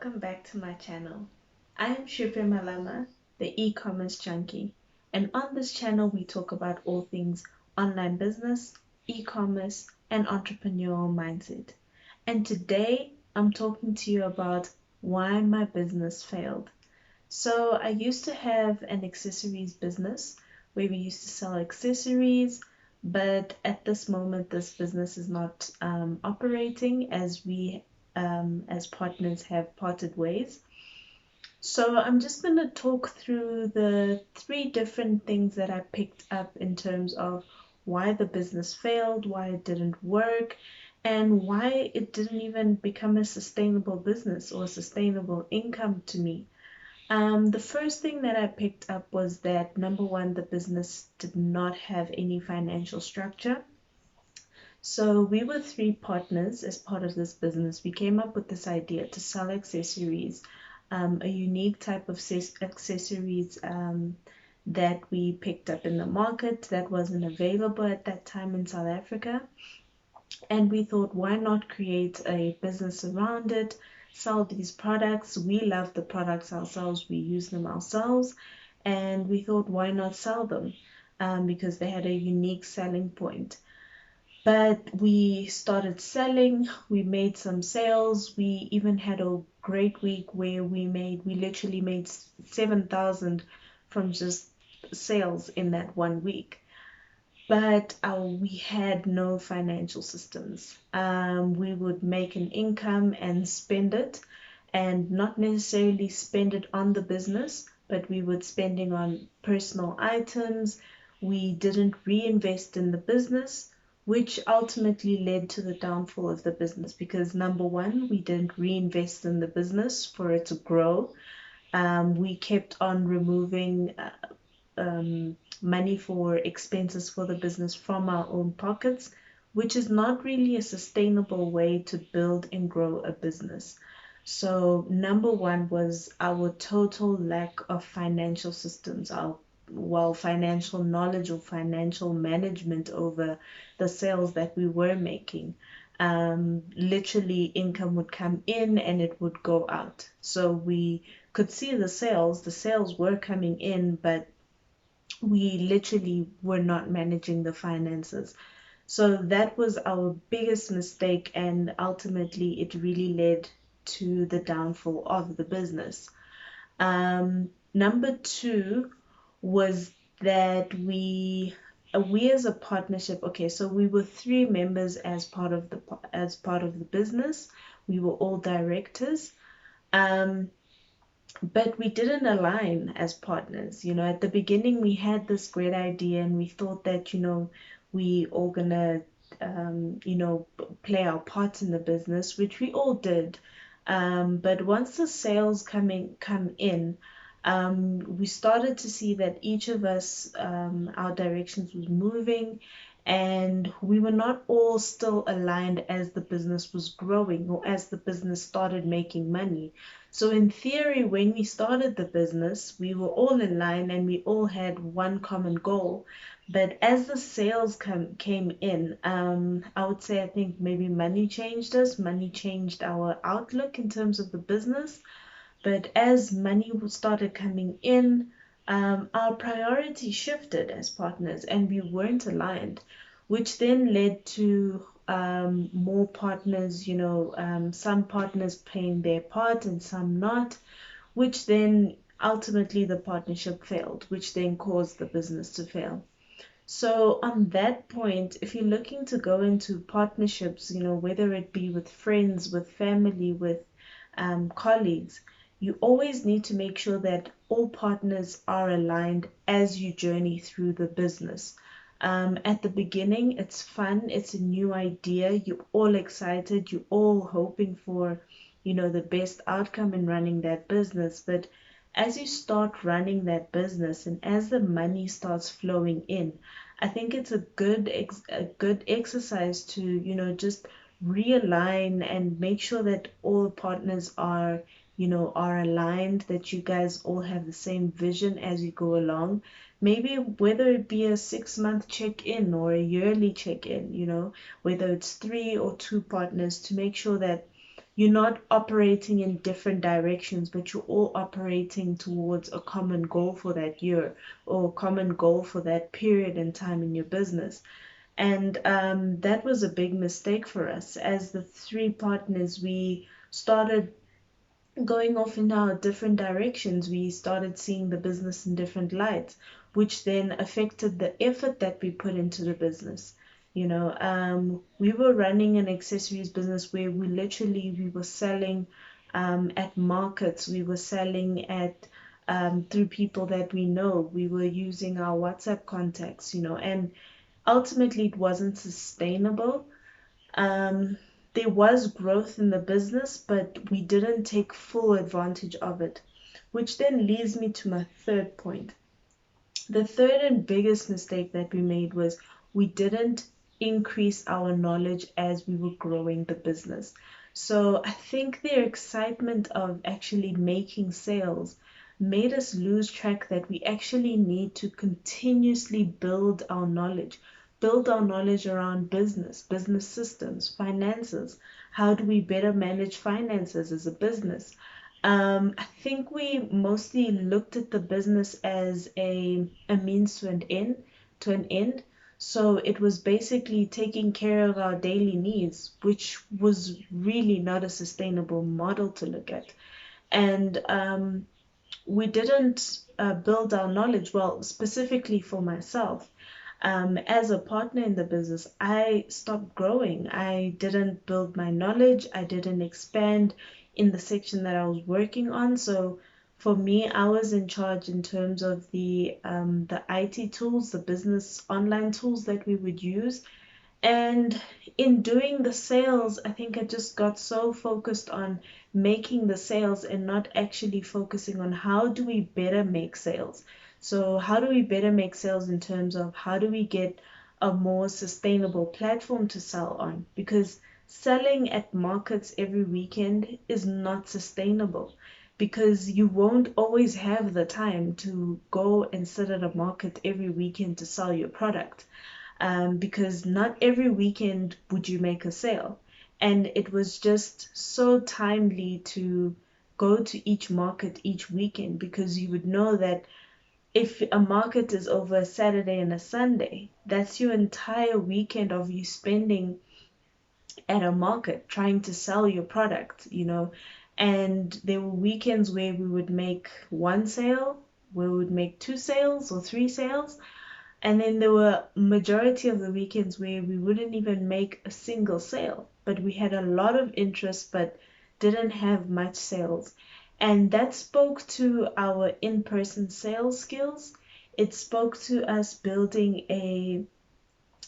welcome back to my channel. I am Shivya Malama, the e-commerce junkie, and on this channel we talk about all things online business, e-commerce, and entrepreneurial mindset. And today I'm talking to you about why my business failed. So I used to have an accessories business where we used to sell accessories, but at this moment, this business is not operating as we, as partners, have parted ways. So I'm just going to talk through the three different things that I picked up in terms of why the business failed, why it didn't work, and why it didn't even become a sustainable business or sustainable income to me. The first thing that I picked up was that number one, the business did not have any financial structure. So we were three partners as part of this business. We came up with this idea to sell accessories, a unique type of accessories that we picked up in the market that wasn't available at that time in South Africa. And we thought, why not create a business around it, sell these products? We love the products ourselves, we use them ourselves, and we thought, why not sell them? Because they had a unique selling point. But we started selling, we made some sales, we even had a great week where we literally made 7,000 from just sales in that one week. But we had no financial systems. We would make an income and spend it, and not necessarily spend it on the business, but we would spending on personal items. We didn't reinvest in the business, which ultimately led to the downfall of the business because number one, we didn't reinvest in the business for it to grow. We kept on removing money for expenses for the business from our own pockets, which is not really a sustainable way to build and grow a business. So, number one was our total lack of financial systems, our financial knowledge or financial management over the sales that we were making. Literally, income would come in and it would go out. So we could see the sales were coming in, but we literally were not managing the finances. So that was our biggest mistake, and ultimately, it really led to the downfall of the business. Number two was that we as a partnership. Okay, so we were three members as part of the business. We were all directors. Um, but we didn't align as partners. At the beginning, we had this great idea and we thought that, we all gonna, play our part in the business, which we all did. But once the sales come in, we started to see that each of us, our directions was moving, and we were not all still aligned as the business was growing or as the business started making money. So in theory, when we started the business, we were all aligned and we all had one common goal. But as the sales came in, I would say I think maybe money changed us. Money changed our outlook in terms of the business. But as money started coming in, our priorities shifted as partners and we weren't aligned, which then led to more partners, some partners playing their part and some not, which then ultimately the partnership failed, which then caused the business to fail. So on that point, if you're looking to go into partnerships, whether it be with friends, with family, with colleagues, you always need to make sure that all partners are aligned as you journey through the business. At the beginning, it's fun, it's a new idea, you're all excited, you're all hoping for, the best outcome in running that business. But as you start running that business and as the money starts flowing in, I think it's a good exercise to, just realign and make sure that all partners are aligned, that you guys all have the same vision as you go along. Maybe whether it be a 6 month check-in or a yearly check-in, whether it's three or two partners to make sure that you're not operating in different directions, but you're all operating towards a common goal for that year or a common goal for that period in time in your business. And that was a big mistake for us. As the three partners, we started going off in our different directions. We started seeing the business in different lights, which then affected the effort that we put into the business. We were running an accessories business where we were selling at markets, we were selling at through people that we know, we were using our WhatsApp contacts, and ultimately it wasn't sustainable. um, there was growth in the business, but we didn't take full advantage of it, which then leads me to my third point. The third and biggest mistake that we made was we didn't increase our knowledge as we were growing the business. So I think the excitement of actually making sales made us lose track that we actually need to continuously build our knowledge around business systems, finances. How do we better manage finances as a business? I think we mostly looked at the business as a means to an end. So it was basically taking care of our daily needs, which was really not a sustainable model to look at. And we didn't build our knowledge. Well, specifically for myself, as a partner in the business, I stopped growing. I didn't build my knowledge. I didn't expand in the section that I was working on. So for me, I was in charge in terms of the IT tools, the business online tools that we would use. And in doing the sales, I think I just got so focused on making the sales and not actually focusing on how do we better make sales. So, how do we better make sales in terms of how do we get a more sustainable platform to sell on? Because selling at markets every weekend is not sustainable because you won't always have the time to go and sit at a market every weekend to sell your product, because not every weekend would you make a sale. And it was just so timely to go to each market each weekend because you would know that if a market is over a Saturday and a Sunday, that's your entire weekend of you spending at a market trying to sell your product. And there were weekends where we would make one sale, where we would make two sales or three sales, and then there were majority of the weekends where we wouldn't even make a single sale, but we had a lot of interest but didn't have much sales. And that spoke to our in-person sales skills. It spoke to us building a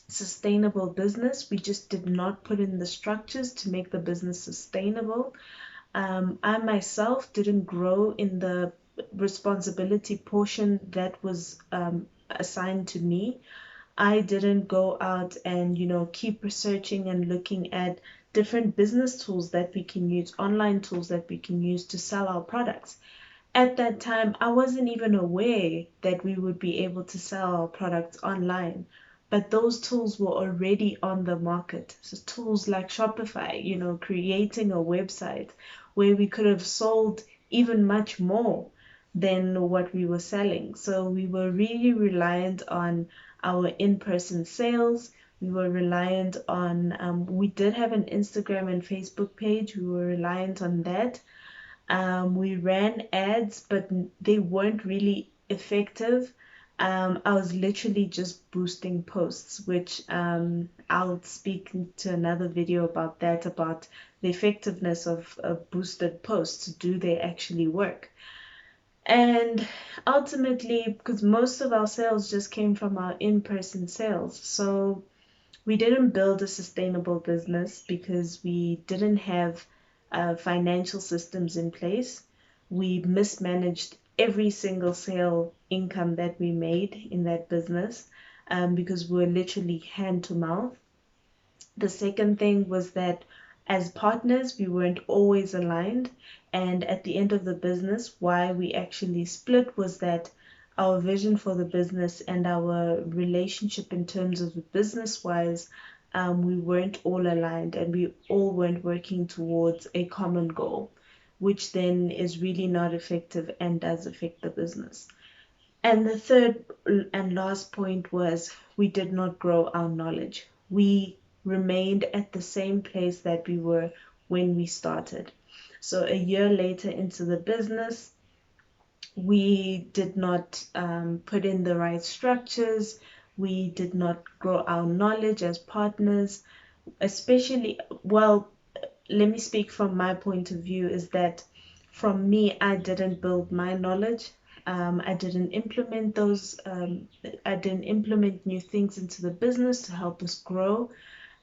sustainable business. We just did not put in the structures to make the business sustainable. I myself didn't grow in the responsibility portion that was assigned to me. I didn't go out and, keep researching and looking at different business tools that we can use, online tools that we can use to sell our products. At that time, I wasn't even aware that we would be able to sell our products online. But those tools were already on the market. So tools like Shopify, creating a website where we could have sold even much more than what we were selling. So we were really reliant on our in-person sales. We were reliant on, we did have an Instagram and Facebook page. We were reliant on that. We ran ads, but they weren't really effective. I was literally just boosting posts, which I'll speak to another video about that, about the effectiveness of boosted posts. Do they actually work? And ultimately, because most of our sales just came from our in-person sales, so we didn't build a sustainable business because we didn't have financial systems in place. We mismanaged every single sale income that we made in that business, because we were literally hand to mouth. The second thing was that as partners, we weren't always aligned. And at the end of the business, why we actually split was that our vision for the business and our relationship in terms of business wise we weren't all aligned and we all weren't working towards a common goal, which then is really not effective and does affect the business. And the third and last point was we did not grow our knowledge. We remained at the same place that we were when we started. So a year later into the business, we did not put in the right structures. We did not grow our knowledge as partners, especially, well, let me speak from my point of view, is that from me, I didn't build my knowledge. I didn't implement I didn't implement new things into the business to help us grow.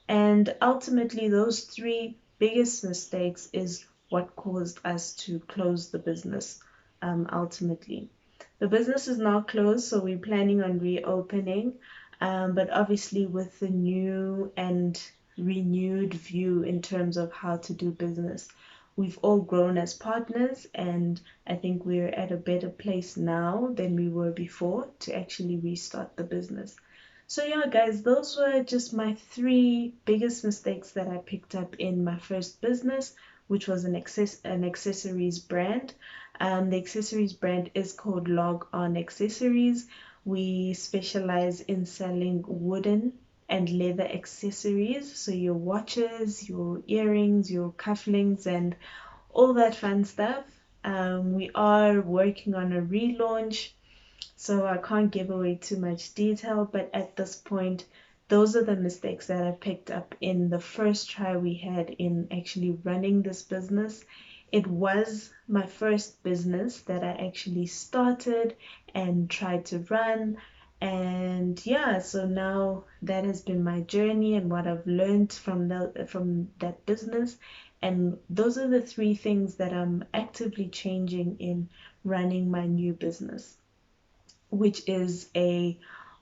And ultimately, those three biggest mistakes is what caused us to close the business. Ultimately, the business is now closed, so we're planning on reopening. But obviously, with the new and renewed view in terms of how to do business, we've all grown as partners, and I think we're at a better place now than we were before to actually restart the business. So yeah, guys, those were just my three biggest mistakes that I picked up in my first business, which was an accessories brand. The accessories brand is called Log On Accessories. We specialize in selling wooden and leather accessories, so your watches, your earrings, your cufflinks, and all that fun stuff. We are working on a relaunch, so I can't give away too much detail, but at this point, those are the mistakes that I picked up in the first try we had in actually running this business. It was my first business that I actually started and tried to run. And yeah, so now that has been my journey and what I've learned from that business. And those are the three things that I'm actively changing in running my new business, which is a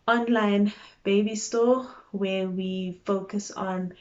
online baby store where we focus on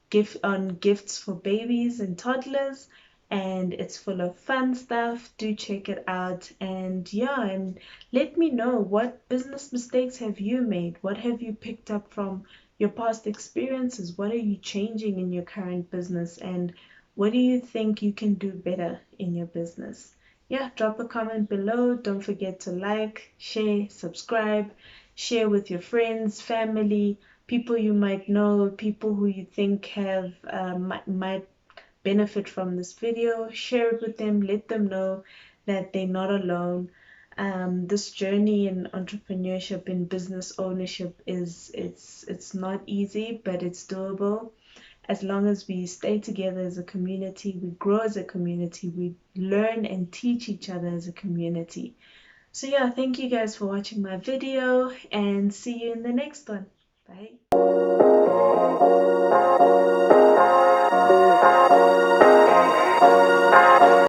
gifts for babies and toddlers, and it's full of fun stuff. Do check it out. And yeah, and let me know, what business mistakes have you made? What have you picked up from your past experiences? What are you changing in your current business, and what do you think you can do better in your business? Yeah, drop a comment below. Don't forget to like, share, subscribe, share with your friends, family, people you might know, people who you think have might benefit from this video. Share it with them. Let them know that they're not alone. This journey in entrepreneurship and business ownership it's not easy, but it's doable. As long as we stay together as a community, we grow as a community, we learn and teach each other as a community. So yeah, thank you guys for watching my video, and see you in the next one. Bye.